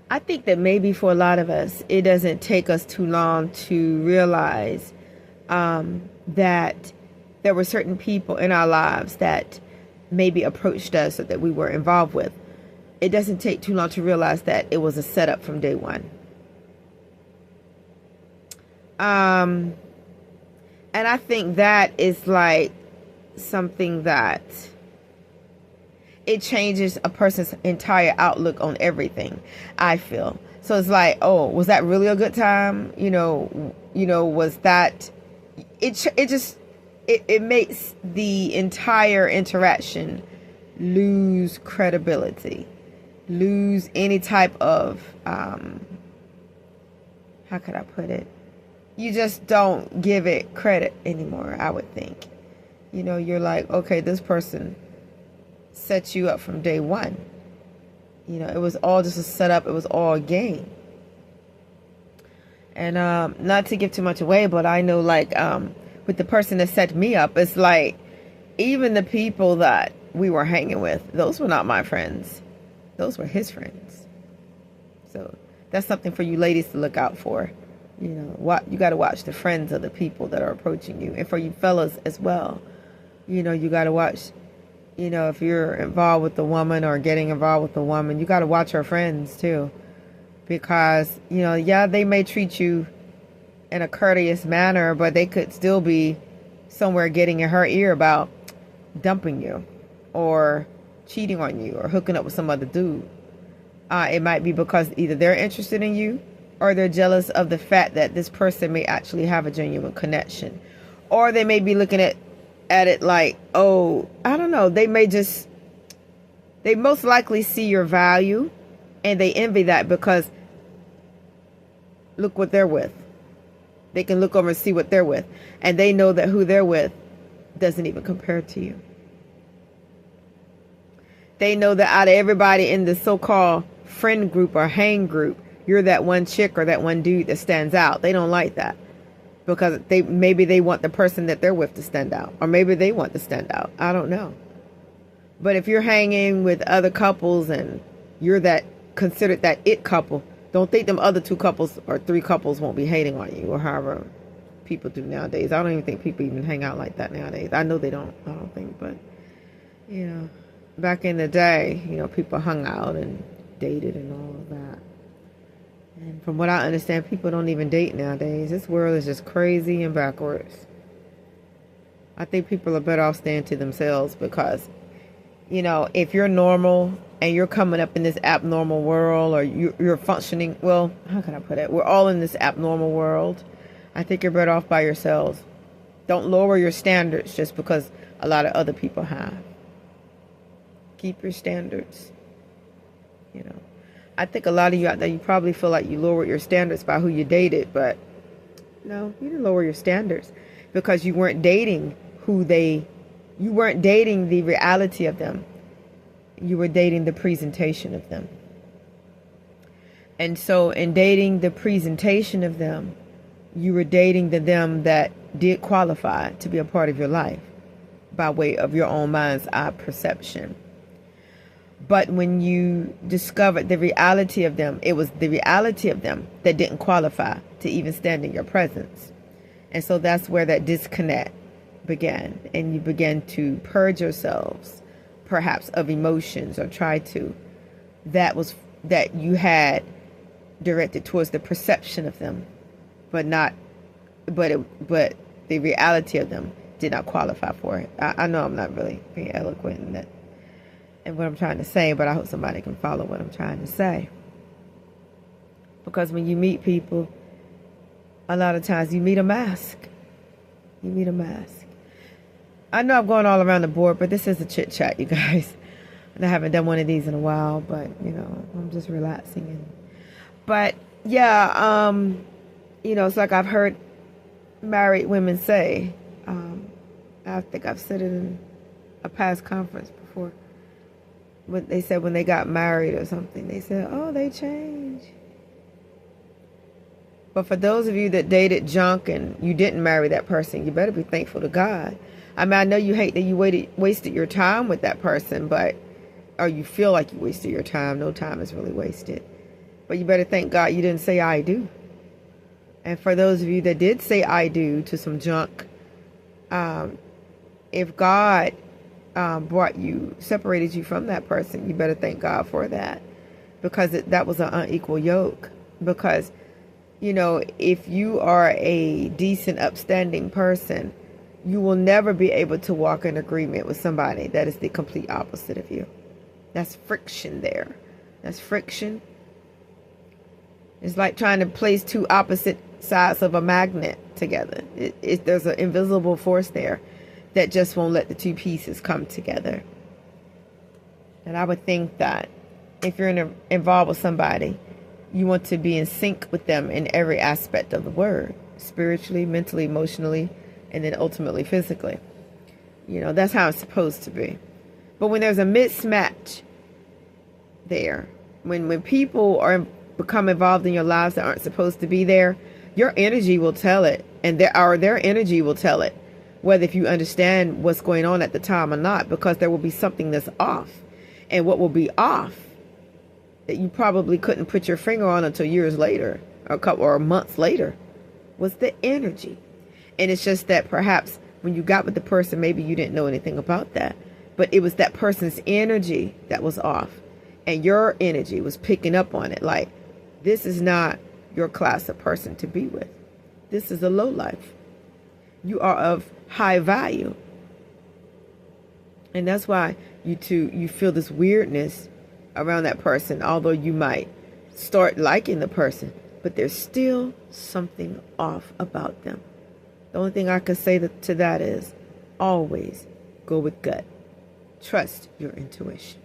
I think that maybe for a lot of us, it doesn't take us too long to realize that there were certain people in our lives that maybe approached us or that we were involved with. It doesn't take too long to realize that it was a setup from day one. And I think that is like something that it changes a person's entire outlook on everything, I feel. So it's like, oh, was that really a good time? Was that it makes the entire interaction lose credibility, lose any type of how could I put it? You just don't give it credit anymore, I would think. You're like, okay, this person set you up from day one. It was all just a setup. It was all a game. And not to give too much away, but I know, like, with the person that set me up, it's like, even the people that we were hanging with, those were not my friends. Those were his friends. So that's something for you ladies to look out for. You got to watch the friends of the people that are approaching you. And for you fellas as well, you got to watch, if you're involved with the woman or getting involved with the woman, you got to watch her friends too. Because, yeah, they may treat you in a courteous manner, but they could still be somewhere getting in her ear about dumping you or cheating on you or hooking up with some other dude. It might be because either they're interested in you or they're jealous of the fact that this person may actually have a genuine connection. Or they may be looking at it like, oh, I don't know. They most likely see your value and they envy that because look what they're with. They can look over and see what they're with. And they know that who they're with doesn't even compare to you. They know that out of everybody in the so-called friend group or hang group, you're that one chick or that one dude that stands out. They don't like that because maybe they want the person that they're with to stand out, or maybe they want to stand out. I don't know. But if you're hanging with other couples and you're considered that it couple, don't think them other two couples or three couples won't be hating on you or however people do nowadays. I don't even think people even hang out like that nowadays. I know they don't. I don't think, but back in the day, people hung out and dated and all of that. And from what I understand, people don't even date nowadays. This world is just crazy and backwards. I think people are better off staying to themselves because, if you're normal and you're coming up in this abnormal world or you're functioning, well, how can I put it? We're all in this abnormal world. I think you're better off by yourselves. Don't lower your standards just because a lot of other people have. Keep your standards, I think a lot of you out there, you probably feel like you lowered your standards by who you dated, but no, you didn't lower your standards because you weren't dating you weren't dating the reality of them. You were dating the presentation of them. And so in dating the presentation of them, you were dating them that did qualify to be a part of your life by way of your own mind's eye perception. But when you discovered the reality of them, it was the reality of them that didn't qualify to even stand in your presence. And so that's where that disconnect began. And you began to purge yourselves, perhaps, of emotions or try to, that you had directed towards the perception of them, but the reality of them did not qualify for it. I know I'm not really being eloquent in that. And what I'm trying to say, but I hope somebody can follow what I'm trying to say. Because when you meet people, a lot of times you meet a mask. You meet a mask. I know I'm going all around the board, but this is a chit chat, you guys. And I haven't done one of these in a while, but I'm just relaxing. But yeah, it's like I've heard married women say. I think I've said it in a past conference before. When they said when they got married or something, they said, oh, they changed. But for those of you that dated junk and you didn't marry that person, you better be thankful to God. I mean, I know you hate that you wasted your time with that person, or you feel like you wasted your time. No time is really wasted. But you better thank God you didn't say I do. And for those of you that did say I do to some junk, if God separated you from that person, you better thank God for that, because that was an unequal yoke. Because, if you are a decent, upstanding person, you will never be able to walk in agreement with somebody that is the complete opposite of you. That's friction there. That's friction. It's like trying to place two opposite sides of a magnet together. There's an invisible force there that just won't let the two pieces come together. And I would think that if you're involved with somebody, you want to be in sync with them in every aspect of the word, spiritually, mentally, emotionally, and then ultimately physically. That's how it's supposed to be. But when there's a mismatch there, when people become involved in your lives that aren't supposed to be there, your energy will tell it, and their energy will tell it, whether if you understand what's going on at the time or not, because there will be something that's off. And what will be off that you probably couldn't put your finger on until years later, or months later, was the energy. And it's just that perhaps when you got with the person, maybe you didn't know anything about that, but it was that person's energy that was off, and your energy was picking up on it. Like, this is not your class of person to be with. This is a low life. You are of high value. And that's why you feel this weirdness around that person, although you might start liking the person, but there's still something off about them. The only thing I can say to that is always go with gut. Trust your intuition.